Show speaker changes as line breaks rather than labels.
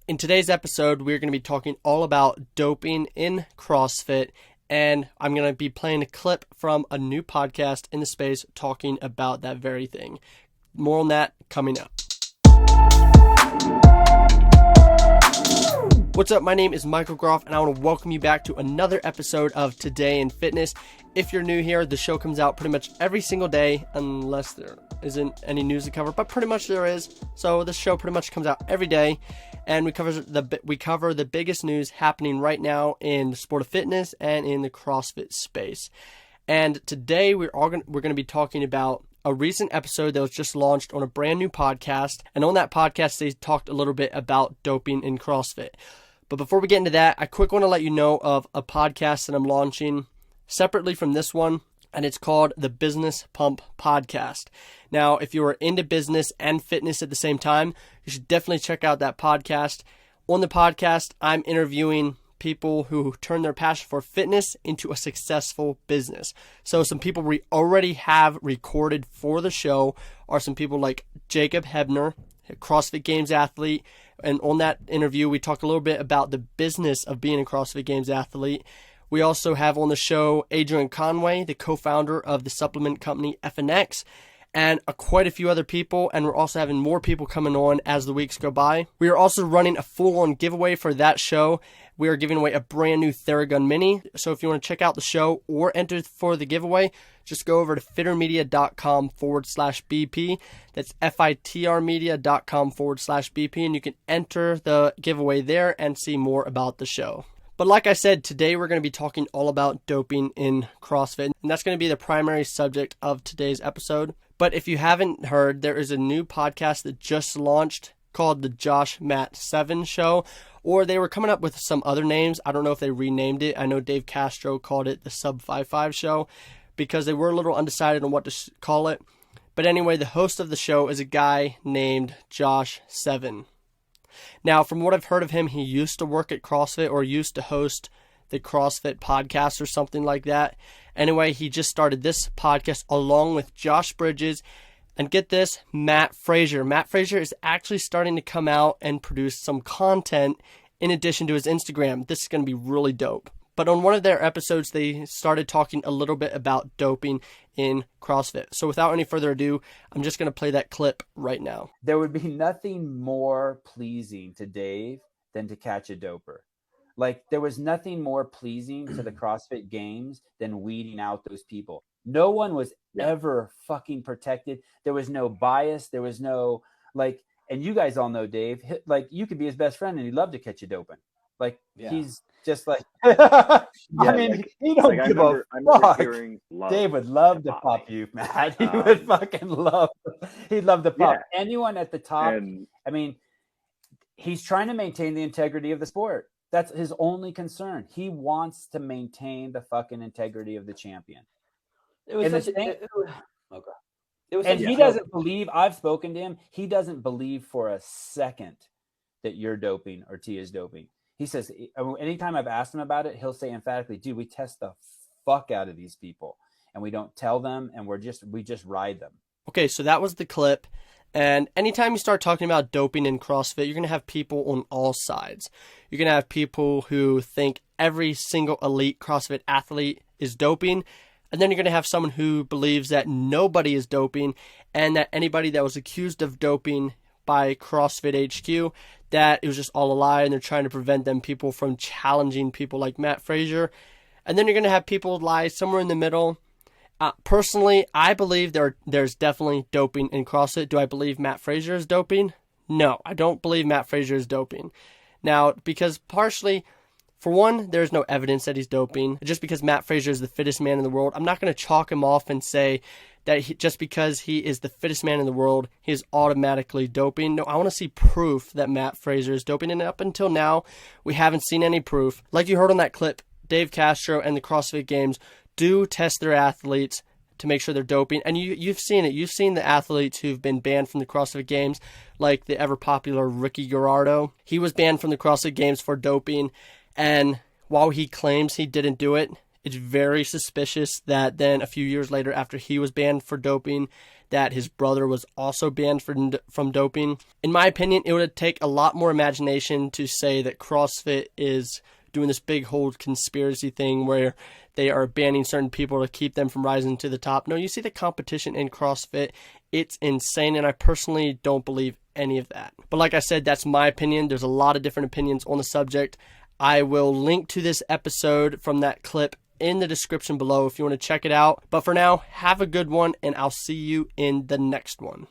In today's episode, we're going to be talking all about doping in CrossFit, and I'm going to be playing a clip from a new podcast in the space talking about that very thing. More on that coming up. What's up? My name is Michael Groff, and I want to welcome you back to another episode of Today in Fitness. If you're new here, the show comes out pretty much every single day, unless there isn't any news to cover, but pretty much there is. So the show pretty much comes out every day, and we cover the biggest news happening right now in the sport of fitness and in the CrossFit space. And today we're going to be talking about a recent episode that was just launched on a brand new podcast, and on that podcast they talked a little bit about doping in CrossFit. But before we get into that, I quick want to let you know of a podcast that I'm launching separately from this one, and it's called the Business Pump Podcast. Now, if you are into business and fitness at the same time, you should definitely check out that podcast. On the podcast, I'm interviewing people who turn their passion for fitness into a successful business. So some people we already have recorded for the show are some people like Jacob Hebner, a CrossFit Games athlete. And on that interview, we talk a little bit about the business of being a CrossFit Games athlete. We also have on the show Adrian Conway, the co-founder of the supplement company FNX, and quite a few other people, and we're also having more people coming on as the weeks go by. We are also running a full-on giveaway for that show. We are giving away a brand new Theragun Mini, so if you want to check out the show or enter for the giveaway, just go over to fittermedia.com/BP. That's fitrmedia.com/BP, and you can enter the giveaway there and see more about the show. But like I said, today we're going to be talking all about doping in CrossFit, and that's going to be the primary subject of today's episode. But if you haven't heard, there is a new podcast that just launched called the Josh Mat Sevan Show, or they were coming up with some other names. I don't know if they renamed it. I know Dave Castro called it the Sub 55 Show because they were a little undecided on what to call it. But anyway, the host of the show is a guy named Josh Sevan. Now, from what I've heard of him, he used to work at CrossFit or used to host the CrossFit podcast or something like that. Anyway, he just started this podcast along with Josh Bridges. And get this, Mat Fraser. Mat Fraser is actually starting to come out and produce some content in addition to his Instagram. This is going to be really dope. But on one of their episodes, they started talking a little bit about doping in CrossFit. So without any further ado, I'm just going to play that clip right now.
There would be nothing more pleasing to Dave than to catch a doper. Like, there was nothing more pleasing to the CrossFit Games than weeding out those people. No one was ever fucking protected. There was no bias. There was no, like, and you guys all know Dave, like, you could be his best friend and he'd love to catch you doping. Like, he's just like, I mean, he don't give a fuck. Dave would love to pop you, Matt. He would fucking love, he'd love to pop anyone at the top. I mean, he's trying to maintain the integrity of the sport. That's his only concern. He wants to maintain the fucking integrity of the champion. He doesn't believe, I've spoken to him, he doesn't believe for a second that you're doping or T is doping. He says, anytime I've asked him about it, he'll say emphatically, dude, we test the fuck out of these people and we don't tell them and we just ride them.
Okay, so that was the clip. And anytime you start talking about doping in CrossFit, you're going to have people on all sides. You're going to have people who think every single elite CrossFit athlete is doping. And then you're going to have someone who believes that nobody is doping and that anybody that was accused of doping by CrossFit HQ, that it was just all a lie and they're trying to prevent people from challenging people like Mat Fraser. And then you're going to have people lie somewhere in the middle. Personally, I believe there's definitely doping in CrossFit. Do I believe Mat Fraser is doping? No, I don't believe Mat Fraser is doping. Now, because partially, for one, there's no evidence that he's doping. Just because Mat Fraser is the fittest man in the world, I'm not going to chalk him off and say that just because he is the fittest man in the world, he is automatically doping. No, I want to see proof that Mat Fraser is doping. And up until now, we haven't seen any proof. Like you heard on that clip, Dave Castro and the CrossFit Games do test their athletes to make sure they're doping. And you've seen it. You've seen the athletes who've been banned from the CrossFit Games, like the ever-popular Ricky Gerardo. He was banned from the CrossFit Games for doping. And while he claims he didn't do it, it's very suspicious that then a few years later, after he was banned for doping, that his brother was also banned from doping. In my opinion, it would take a lot more imagination to say that CrossFit is doing this big whole conspiracy thing where they are banning certain people to keep them from rising to the top. No, you see the competition in CrossFit. It's insane, and I personally don't believe any of that. But like I said, that's my opinion. There's a lot of different opinions on the subject. I will link to this episode from that clip in the description below if you want to check it out. But for now, have a good one, and I'll see you in the next one.